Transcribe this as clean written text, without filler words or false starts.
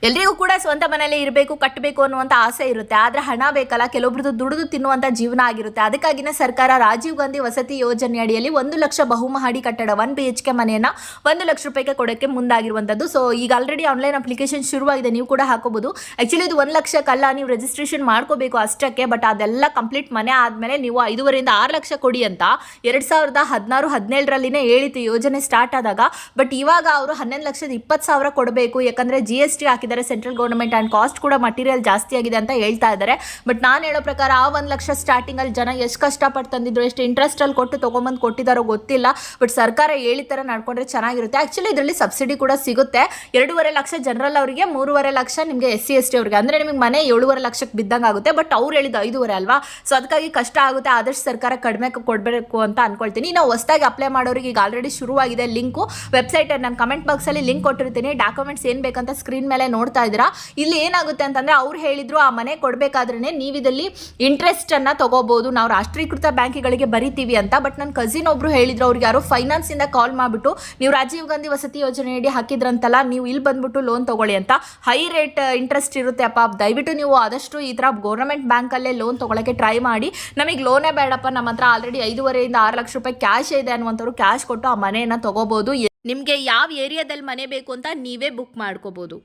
ಎಲ್ರಿಗೂ ಕೂಡ ಸ್ವಂತ ಮನೆಯಲ್ಲೇ ಇರಬೇಕು ಕಟ್ಟಬೇಕು ಅನ್ನುವಂಥ ಆಸೆ ಇರುತ್ತೆ. ಆದರೆ ಹಣ ಬೇಕಲ್ಲ, ಕೆಲವೊಬ್ರದ್ದು ದುಡಿದು ತಿನ್ನುವಂಥ ಜೀವನ ಆಗಿರುತ್ತೆ. ಅದಕ್ಕಾಗಿನೇ ಸರ್ಕಾರ ರಾಜೀವ್ ಗಾಂಧಿ ವಸತಿ ಯೋಜನೆ ಅಡಿಯಲ್ಲಿ 1 ಲಕ್ಷ ಬಹುಮಹಡಿ ಕಟ್ಟಡ 1 BHK ಮನೆಯನ್ನು 1 ಲಕ್ಷ ರೂಪಾಯಿಗೆ ಕೊಡೋಕ್ಕೆ ಮುಂದಾಗಿರುವಂಥದ್ದು. ಸೊ ಈಗ ಆಲ್ರೆಡಿ ಆನ್ಲೈನ್ ಅಪ್ಲಿಕೇಶನ್ ಶುರುವಾಗಿದೆ, ನೀವು ಕೂಡ ಹಾಕೋಬಹುದು. ಆ್ಯಕ್ಚುಲಿ ಇದು 1 ಲಕ್ಷಕ್ಕಲ್ಲ, ನೀವು ರಿಜಿಸ್ಟ್ರೇಷನ್ ಮಾಡ್ಕೋಬೇಕು ಅಷ್ಟಕ್ಕೆ. ಬಟ್ ಅದೆಲ್ಲ ಕಂಪ್ಲೀಟ್ ಮನೆ ಆದಮೇಲೆ ನೀವು 5.5ರಿಂದ 6 ಲಕ್ಷ ಕೊಡಿ ಅಂತ 2016-17ರಲ್ಲಿನೇ ಹೇಳಿತು ಯೋಜನೆ ಸ್ಟಾರ್ಟ್ ಆದಾಗ. ಬಟ್ ಇವಾಗ ಅವರು 11,20,000 ಕೊಡಬೇಕು, ಯಾಕಂದರೆ GST ಹಾಕಿದ್ದಾರೆ ಸೆಂಟ್ರಲ್ ಗೌರ್ಮೆಂಟ್ ಆ್ಯಂಡ್ ಕಾಸ್ಟ್ ಕೂಡ ಮಟೀರಿಯಲ್ ಜಾಸ್ತಿ ಆಗಿದೆ ಅಂತ ಹೇಳ್ತಾ ಇದ್ದಾರೆ. ಬಟ್ ನಾನು ಹೇಳೋ ಪ್ರಕಾರ ಆ 1 ಲಕ್ಷ ಸ್ಟಾರ್ಟಿಂಗಲ್ಲಿ ಜನ ಎಷ್ಟು ಕಷ್ಟಪಟ್ಟು ತಂದಿದ್ರು, ಎಷ್ಟು ಇಂಟ್ರೆಸ್ಟಲ್ಲಿ ಕೊಟ್ಟು ತೊಗೊಂಬಂದು ಕೊಟ್ಟಿದ್ದಾರೋ ಗೊತ್ತಿಲ್ಲ. ಬಟ್ ಸರ್ಕಾರ ಹೇಳಿದ ಥರ ನಡ್ಕೊಂಡ್ರೆ ಚೆನ್ನಾಗಿರುತ್ತೆ. ಆ್ಯಕ್ಚುಲಿ ಇದರಲ್ಲಿ ಸಬ್ಸಿಡಿ ಕೂಡ ಸಿಗುತ್ತೆ. 2.5 ಲಕ್ಷ ಜನರಲ್ ಅವರಿಗೆ, 3.5 ಲಕ್ಷ ನಿಮಗೆ SC ST ಅವರಿಗೆ. ಅಂದರೆ ನಿಮಗೆ ಮನೆ 7.5 ಲಕ್ಷಕ್ಕೆ ಬಿದ್ದಂಗೆ ಆಗುತ್ತೆ. ಬಟ್ ಅವ್ರು ಹೇಳಿದ್ದು 5.5 ಅಲ್ವಾ, ಸೊ ಅದಕ್ಕಾಗಿ ಕಷ್ಟ ಆಗುತ್ತೆ. ಆದಷ್ಟು ಸರ್ಕಾರ ಕಡಿಮೆ ಕೊಡಬೇಕು ಅಂತ ಅನ್ಕೊಳ್ತೀನಿ. ನಾವು ಹೊಸದಾಗಿ ಅಪ್ಲೈ ಮಾಡೋರಿಗೆ ಈಗ ಆಲ್ರೆಡಿ ಶುರುವಾಗಿದೆ. ಲಿಂಕು ವೆಬ್ಸೈಟ್ ನಾನು ಕಮೆಂಟ್ ಬಾಕ್ಸಲ್ಲಿ ಲಿಂಕ್ ಕೊಟ್ಟಿರ್ತೀನಿ. ಡಾಕ್ಯುಮೆಂಟ್ಸ್ ಏನು ಬೇಕಂತ ಸ್ಕ್ರೀನ್ ಮೇಲೆ ನೋಡ್ತಾ ಇದ್ದೀರಾ. ಇಲ್ಲಿ ಏನಾಗುತ್ತೆ ಅಂತಂದರೆ ಅವ್ರು ಹೇಳಿದ್ರು ಆ ಮನೆ ಕೊಡಬೇಕಾದ್ರೆ ನೀವು ಇದರಲ್ಲಿ ಇಂಟ್ರೆಸ್ಟನ್ನು ತೊಗೋಬೋದು, ನಾವು ರಾಷ್ಟ್ರೀಕೃತ ಬ್ಯಾಂಕ್ಗಳಿಗೆ ಬರಿತೀವಿ ಅಂತ. ಬಟ್ ನನ್ನ ಕಸಿನ್ ಒಬ್ರು ಹೇಳಿದ್ರು, ಅವ್ರಿಗೆ ಯಾರೋ ಫೈನಾನ್ಸಿಂದ ಕಾಲ್ ಮಾಡಿಬಿಟ್ಟು ನೀವು ರಾಜೀವ್ ಗಾಂಧಿ ವಸತಿ ಯೋಜನೆಯಡಿ ಹಾಕಿದ್ರಂತಲ್ಲ, ನೀವು ಇಲ್ಲಿ ಬಂದ್ಬಿಟ್ಟು ಲೋನ್ ತೊಗೊಳ್ಳಿ ಅಂತ. ಹೈ ರೇಟ್ ಇಂಟ್ರೆಸ್ಟ್ ಇರುತ್ತೆ ಅಪ್ಪ, ದಯವಿಟ್ಟು ನೀವು ಆದಷ್ಟು ಈ ಥರ ಗೌರ್ಮೆಂಟ್ ಬ್ಯಾಂಕಲ್ಲೇ ಲೋನ್ ತೊಗೊಳಕ್ಕೆ ಟ್ರೈ ಮಾಡಿ. ನಮಗೆ ಲೋನೇ ಬೇಡಪ್ಪ, ನಮ್ಮ ಹತ್ರ ಆಲ್ರೆಡಿ 5.5ರಿಂದ 6 ಲಕ್ಷ ರೂಪಾಯಿ ಕ್ಯಾಶ್ ಇದೆ ಅನ್ನುವಂಥವ್ರು ಕ್ಯಾಶ್ ಕೊಟ್ಟು ಆ ಮನೆಯನ್ನು ತೊಗೋಬೋದು. ನಿಮಗೆ ಯಾವ ಏರಿಯಾದಲ್ಲಿ ಮನೆ ಬೇಕು ಅಂತ ನೀವೇ ಬುಕ್ ಮಾಡ್ಕೋಬೋದು.